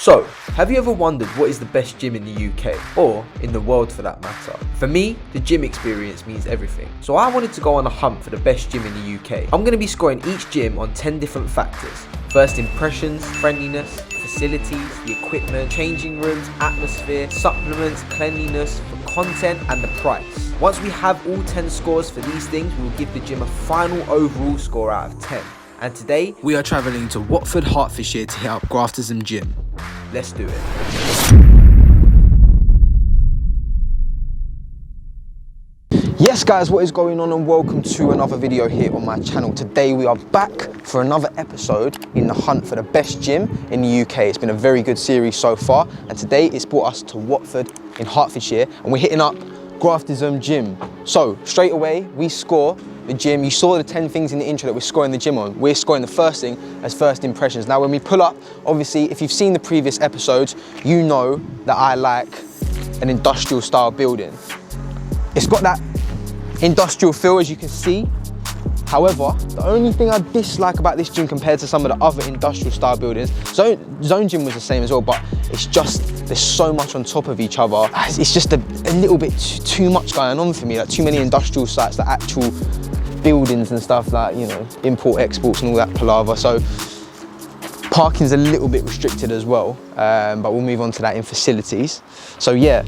So, have you ever wondered what is the best gym in the UK, or in the world for that matter? For me, the gym experience means everything. So I wanted to go on a hunt for the best gym in the UK. I'm going to be scoring each gym on 10 different factors. First impressions, friendliness, facilities, the equipment, changing rooms, atmosphere, supplements, cleanliness, the content and the price. Once we have all 10 scores for these things, we will give the gym a final overall score out of 10. And today, we are travelling to Watford, Hertfordshire to hit up Graftism gym. Let's do it. Yes guys, what is going on, and welcome to another video here on my channel. Today we are back for another episode in the hunt for the best gym in the UK. It's been a very good series so far, and today it's brought us to Watford in Hertfordshire, and we're hitting up Graftism gym. So straight away we score the gym. You saw the 10 things in the intro that we're scoring the gym on. We're scoring the first thing as first impressions. Now when we pull up, obviously if you've seen the previous episodes, you know that I like an industrial style building. It's got that industrial feel, as you can see. However, the only thing I dislike about this gym compared to some of the other industrial style buildings, Zone Gym was the same as well, but it's just, there's so much on top of each other. It's just a little bit too much going on for me, like too many industrial sites, like actual buildings and stuff, like, you know, import, exports and all that palaver. So parking's a little bit restricted as well, but we'll move on to that in facilities. So yeah,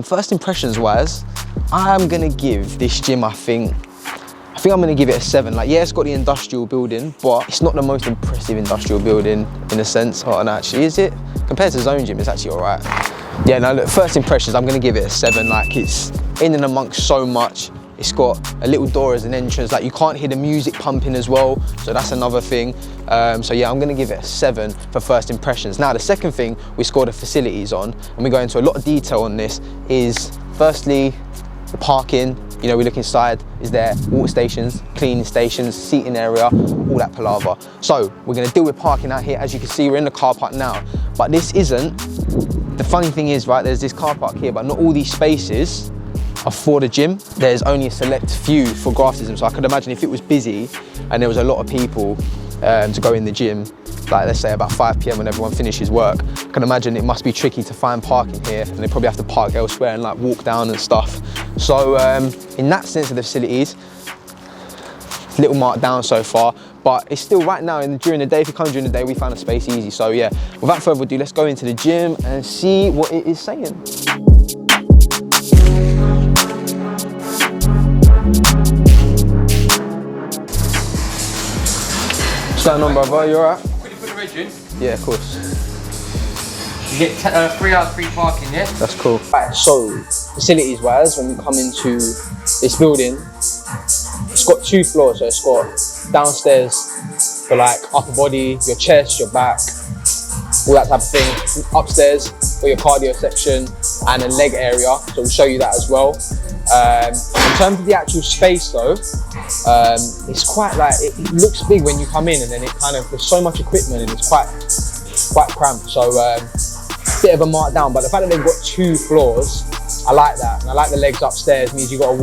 first impressions wise, I'm gonna give this gym, I think I'm gonna give it a 7. Like, yeah, it's got the industrial building, but it's not the most impressive industrial building in a sense. Oh, and actually, is it? Compared to Zone Gym, it's actually all right. Yeah, no, look, first impressions, I'm gonna give it a 7. Like, it's in and amongst so much. It's got a little door as an entrance. Like, you can't hear the music pumping as well, so that's another thing. So yeah, I'm gonna give it a 7 for first impressions. Now, the second thing we scored the facilities on, and we go into a lot of detail on this, is firstly, the parking. You know, we look inside, is there water stations, cleaning stations, seating area, all that palaver. So we're gonna deal with parking out here. As you can see, we're in the car park now, but this isn't, the funny thing is, right, there's this car park here, but not all these spaces are for the gym. There's only a select few for Graftism. So I could imagine if it was busy and there was a lot of people to go in the gym, like let's say about 5 PM when everyone finishes work, I can imagine it must be tricky to find parking here, and they probably have to park elsewhere and like walk down and stuff. So in that sense of the facilities, little mark down so far, but it's still right now during the day. If you come during the day, we found a space easy. So yeah, without further ado, let's go into the gym and see what it is saying. What's going on, brother? You alright? Quickly put the reg in. Yeah, of course. You get 3 hours free parking, yeah? That's cool. Right, so facilities wise, when we come into this building, it's got 2 floors. So it's got downstairs for like upper body, your chest, your back, all that type of thing. Upstairs for your cardio section and a leg area. So we'll show you that as well. In terms of the actual space though, it's quite like, it looks big when you come in, and then it kind of, there's so much equipment and it's quite cramped. So bit of a mark down, but the fact that they've got 2 floors, I like that. And I like the legs upstairs, means you've got to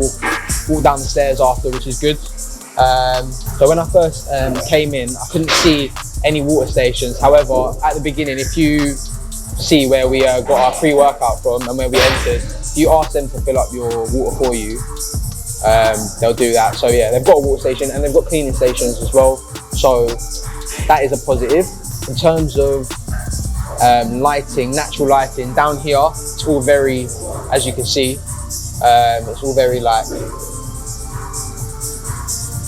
walk down the stairs after, which is good. So when I first came in, I couldn't see any water stations. However, at the beginning, if you see where we got our free workout from and where we entered, if you ask them to fill up your water for you, they'll do that. So yeah, they've got a water station and they've got cleaning stations as well. So that is a positive. In terms of lighting, natural lighting, down here, it's all very, as you can see, it's all very like,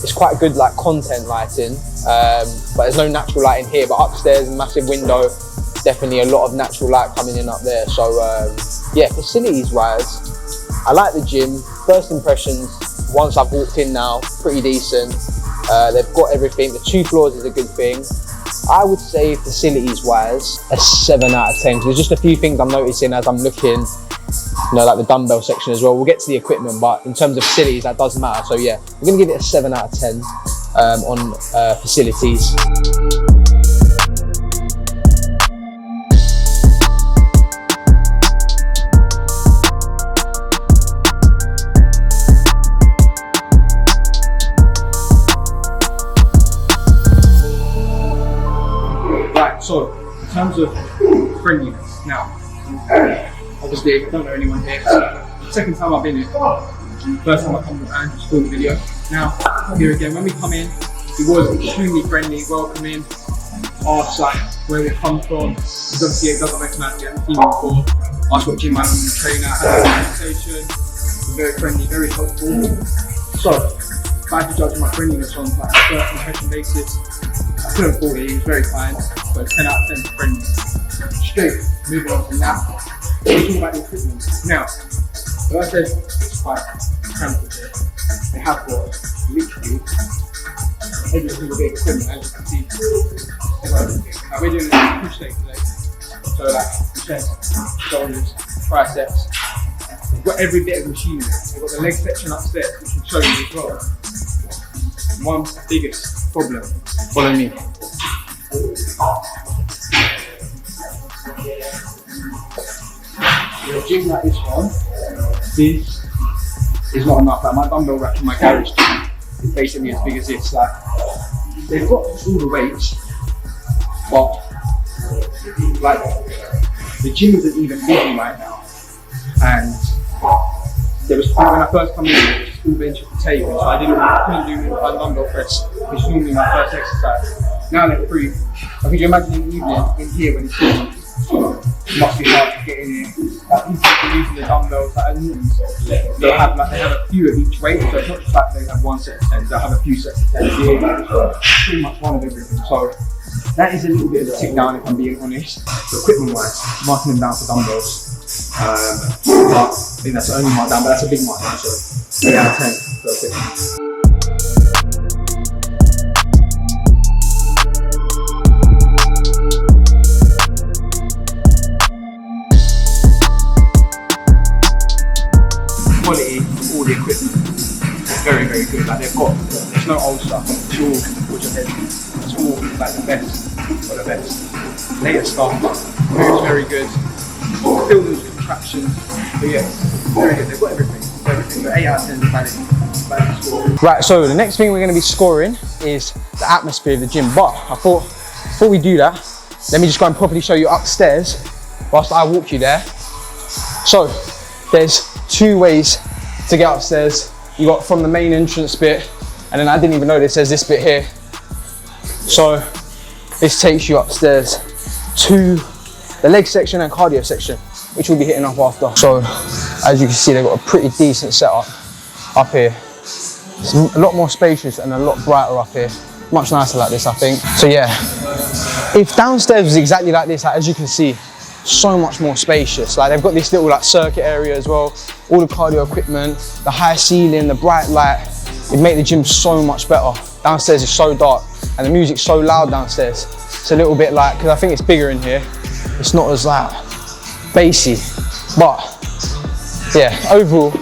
it's quite good like content lighting, but there's no natural light in here. But upstairs, massive window, definitely a lot of natural light coming in up there. So yeah, facilities wise, I like the gym. First impressions, once I've walked in now, pretty decent. They've got everything. The 2 floors is a good thing. I would say facilities wise, a 7 out of 10. There's just a few things I'm noticing as I'm looking, you know, like the dumbbell section as well. We'll get to the equipment, but in terms of facilities, that doesn't matter. So yeah, we're gonna give it a 7 out of 10 on facilities. So in terms of friendliness. Now, obviously, I don't know anyone here. Second time I've been here. First time I come to the band, just film the video. Now, here again, when we come in, he was extremely friendly, welcoming, asked like where we come from. Because obviously it doesn't recognise me, I haven't seen him before. Asked what gym I was the trainer, had a conversation. He was very friendly, very helpful. So, if I had to judge my friendliness on like a first impression basis, I couldn't fault it, he was very kind, but 10 out of 10 for friendly. Straight, moving on from that, we're talking about the equipment. Now, like I said, it's quite cramped here. They have got literally every single bit of equipment, as you can see. Now we're doing a push leg today. So like chest, shoulders, triceps. We've got every bit of machinery. We've got the leg section upstairs, which will show you as well. One biggest problem. Follow me. In a gym like this one, this is not enough. Like my dumbbell rack in my garage gym is basically as big as this. Like they've got all the weights, but like the gym isn't even busy right now. And there was when I first come in, there was full bench at the table, so I couldn't do my dumbbell press, which is normally my first exercise. Now they're free. I think you imagine in the evening in here when it's busy, it must be hard to get in here. Like people are using the dumbbells like they have a few of each weight, so it's not just like they have one set of 10s, they'll have a few sets of 10s here, pretty much one of everything. So that is a little bit of a tick down if I'm being honest. But equipment wise, marking them down for dumbbells. But I think that's the only mark down, but that's a big mark down, so 8 out of 10 for equipment. Quality of all the equipment is very, very good. Like there's no old stuff. It's all it's all like the best for the best. Latest stuff, moves very good. Still those contractions, but yeah, very good. They've got everything. So 8 out of 10 is valid score. Right, so the next thing we're going to be scoring is the atmosphere of the gym. But I thought before we do that, let me just go and properly show you upstairs whilst I walk you there. So there's 2 ways to get upstairs. You got from the main entrance bit, and then I didn't even know this, there's this bit here. So this takes you upstairs to the leg section and cardio section, which we'll be hitting up after. So as you can see, they've got a pretty decent setup up here. It's a lot more spacious and a lot brighter up here. Much nicer like this, I think. So yeah, if downstairs was exactly like this, like, as you can see, so much more spacious. Like they've got this little like circuit area as well, all the cardio equipment, the high ceiling, the bright light. It'd make the gym so much better. Downstairs is so dark and the music's so loud downstairs. It's a little bit like, because I think it's bigger in here, it's not as like bassy. But yeah, overall,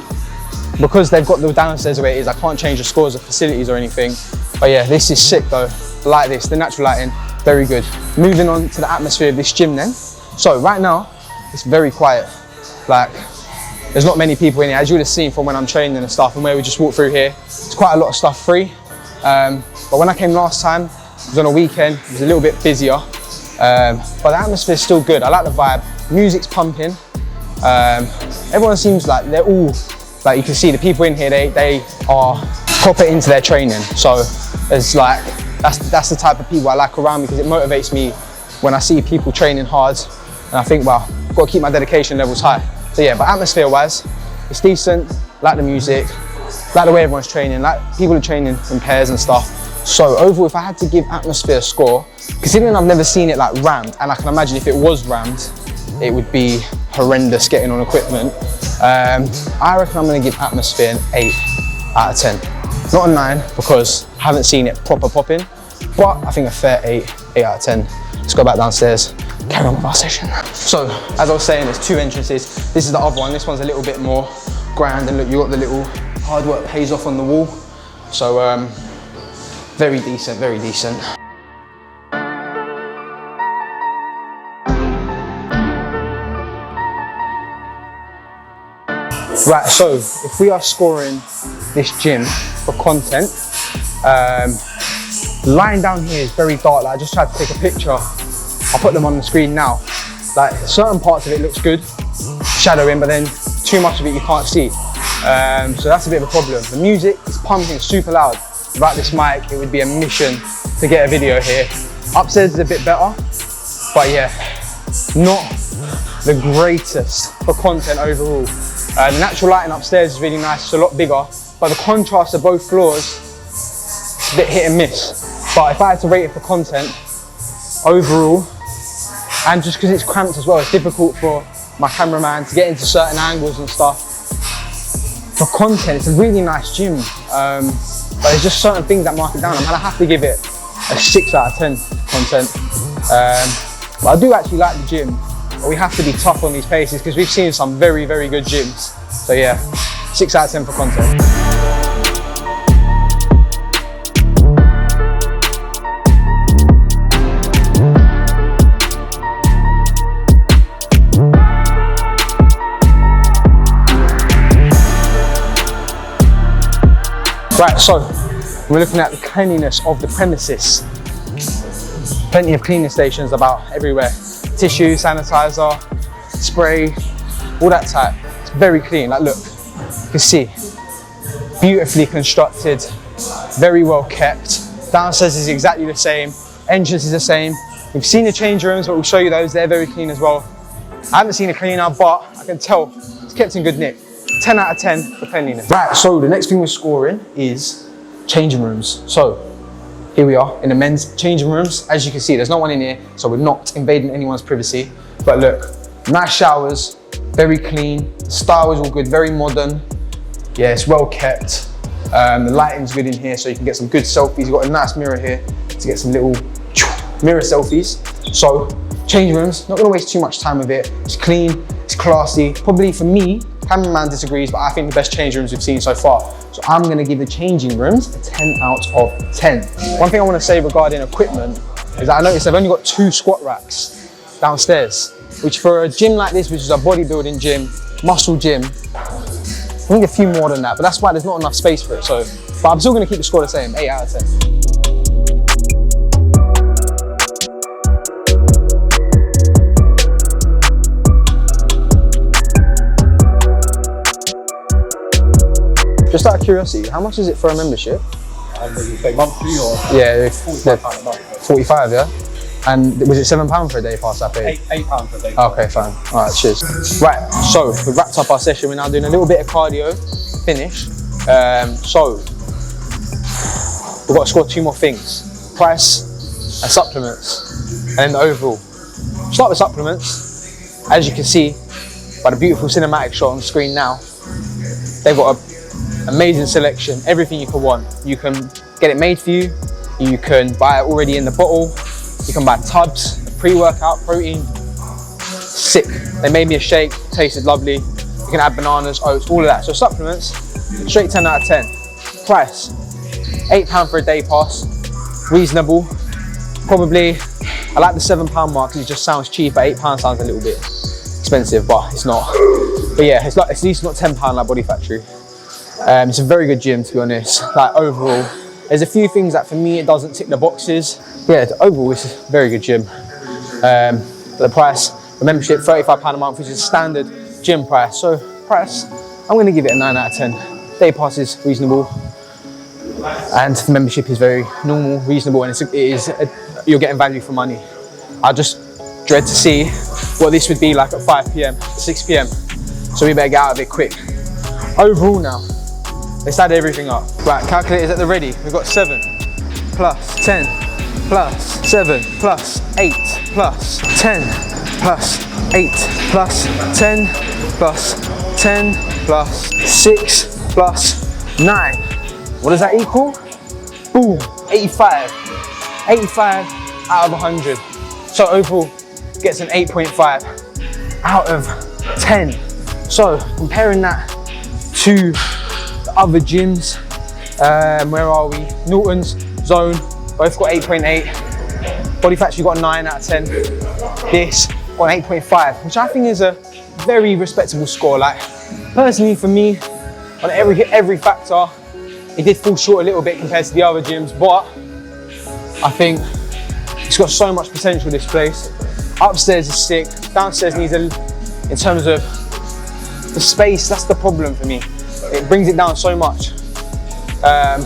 because they've got the downstairs the way it is, I can't change the scores of facilities or anything. But yeah, this is sick though. I like this, the natural lighting, very good. Moving on to the atmosphere of this gym then. So right now, it's very quiet. Like, there's not many people in here. As you would have seen from when I'm training and stuff and where we just walked through here, it's quite a lot of stuff free. But when I came last time, it was on a weekend, it was a little bit busier. But the atmosphere is still good. I like the vibe. Music's pumping. Everyone seems like they're all, like you can see the people in here, they are proper into their training. So it's like, that's the type of people I like around me, because it motivates me when I see people training hard. And I think, well, I've got to keep my dedication levels high. So yeah, but atmosphere wise, it's decent. Like the music, like the way everyone's training, like people are training in pairs and stuff. So overall, if I had to give atmosphere a score, considering I've never seen it like rammed, and I can imagine if it was rammed, it would be horrendous getting on equipment. I reckon I'm gonna give atmosphere an 8 out of 10. Not a 9, because I haven't seen it proper popping, but I think a fair 8 out of 10. Let's go back downstairs, carry on with our session. So, as I was saying, there's 2 entrances. This is the other one. This one's a little bit more grand, and look, you got the little hard work pays off on the wall. So, very decent, very decent. Right, so if we are scoring this gym for content, the line down here is very dark. Like, I just tried to take a picture. I'll put them on the screen now. Like certain parts of it looks good, shadowing, but then too much of it you can't see. So that's a bit of a problem. The music is pumping super loud. Without this mic, it would be a mission to get a video here. Upstairs is a bit better, but yeah, not the greatest for content overall. The natural lighting upstairs is really nice, it's a lot bigger, but the contrast of both floors is a bit hit and miss. But if I had to rate it for content overall, and just because it's cramped as well, it's difficult for my cameraman to get into certain angles and stuff. For content, it's a really nice gym, but there's just certain things that mark it down. I'm gonna have to give it a 6 out of 10 content. But I do actually like the gym, but we have to be tough on these paces because we've seen some very, very good gyms. So yeah, 6 out of 10 for content. Right, so we're looking at the cleanliness of the premises. Plenty of cleaning stations about everywhere. Tissue, sanitizer, spray, all that type. It's very clean, like look, you can see. Beautifully constructed, very well kept. Downstairs is exactly the same, entrance is the same. We've seen the change rooms, but we'll show you those, they're very clean as well. I haven't seen a cleaner, but I can tell it's kept in good nick. 10 out of 10 for cleanliness. Right, so the next thing we're scoring is changing rooms. So here we are in the men's changing rooms. As you can see, there's no one in here, so we're not invading anyone's privacy. But look, nice showers, very clean, style is all good, very modern. Yeah, it's well kept. The lighting's good in here, so you can get some good selfies. You've got a nice mirror here to get some little mirror selfies. So changing rooms, not gonna waste too much time with it. It's clean, it's classy. Probably for me, cameraman disagrees, but I think the best changing rooms we've seen so far. So I'm gonna give the changing rooms a 10 out of 10. One thing I wanna say regarding equipment is that I noticed they've only got 2 squat racks downstairs, which for a gym like this, which is a bodybuilding gym, muscle gym, I need a few more than that, but that's why there's not enough space for it. So, but I'm still gonna keep the score the same, 8 out of 10. Just out of curiosity, how much is it for a membership? You pay monthly or? Yeah, £45 a month. 45, yeah? And was it £7 for a day pass I paid? £8 for a day. Okay, fine. All right, cheers. Right, so we've wrapped up our session. We're now doing a little bit of cardio, finish. So we've got to score 2 more things: price and supplements, and then the overall. Start with supplements. As you can see by the beautiful cinematic shot on the screen now, they've got an amazing selection, everything you could want. You can get it made for you, you can buy it already in the bottle, you can buy tubs, pre-workout, protein, sick. They made me a shake, tasted lovely. You can add bananas, oats, all of that. So supplements, straight 10 out of 10. Price, £8 for a day pass, reasonable. Probably, I like the £7 mark because it just sounds cheap, but £8 sounds a little bit expensive, but it's not. But yeah, it's at least not £10 like Body Factory. It's a very good gym, to be honest. Like overall, there's a few things that for me it doesn't tick the boxes. Yeah, overall it's a very good gym. The price, the membership, £35 a month, which is standard gym price. So price, I'm going to give it a 9 out of 10. Day pass is reasonable, and the membership is very normal, reasonable, and you're getting value for money. I just dread to see what this would be like at 5 p.m, 6 p.m. So we better get out of it quick. Overall now, let's add everything up. Right, calculators at the ready. We've got 7 plus 10 plus 7 plus 8 plus 10 plus 8 plus 10 plus 10 plus 6 plus 9. What does that equal? Boom, 85. 85 out of 100. So overall, gets an 8.5 out of 10. So comparing that to the other gyms, where are we? Norton's, Zone, both got 8.8. Body Factory got a 9 out of 10. This got an 8.5, which I think is a very respectable score. Like personally for me, on every factor, it did fall short a little bit compared to the other gyms, but I think it's got so much potential, this place. Upstairs is sick, Downstairs needs in terms of the space, that's the problem for me. It brings it down so much. And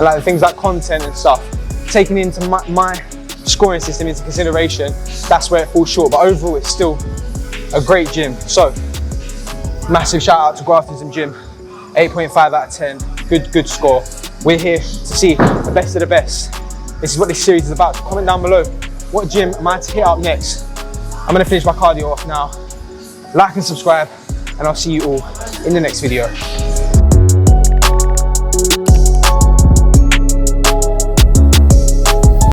like things like content and stuff, taking into my scoring system into consideration, that's where it falls short. But overall, it's still a great gym. So, massive shout out to Graftism Gym, 8.5 out of 10, good score. We're here to see the best of the best. This is what this series is about. Comment down below, what gym am I to hit up next? I'm gonna finish my cardio off now. Like and subscribe, and I'll see you all in the next video.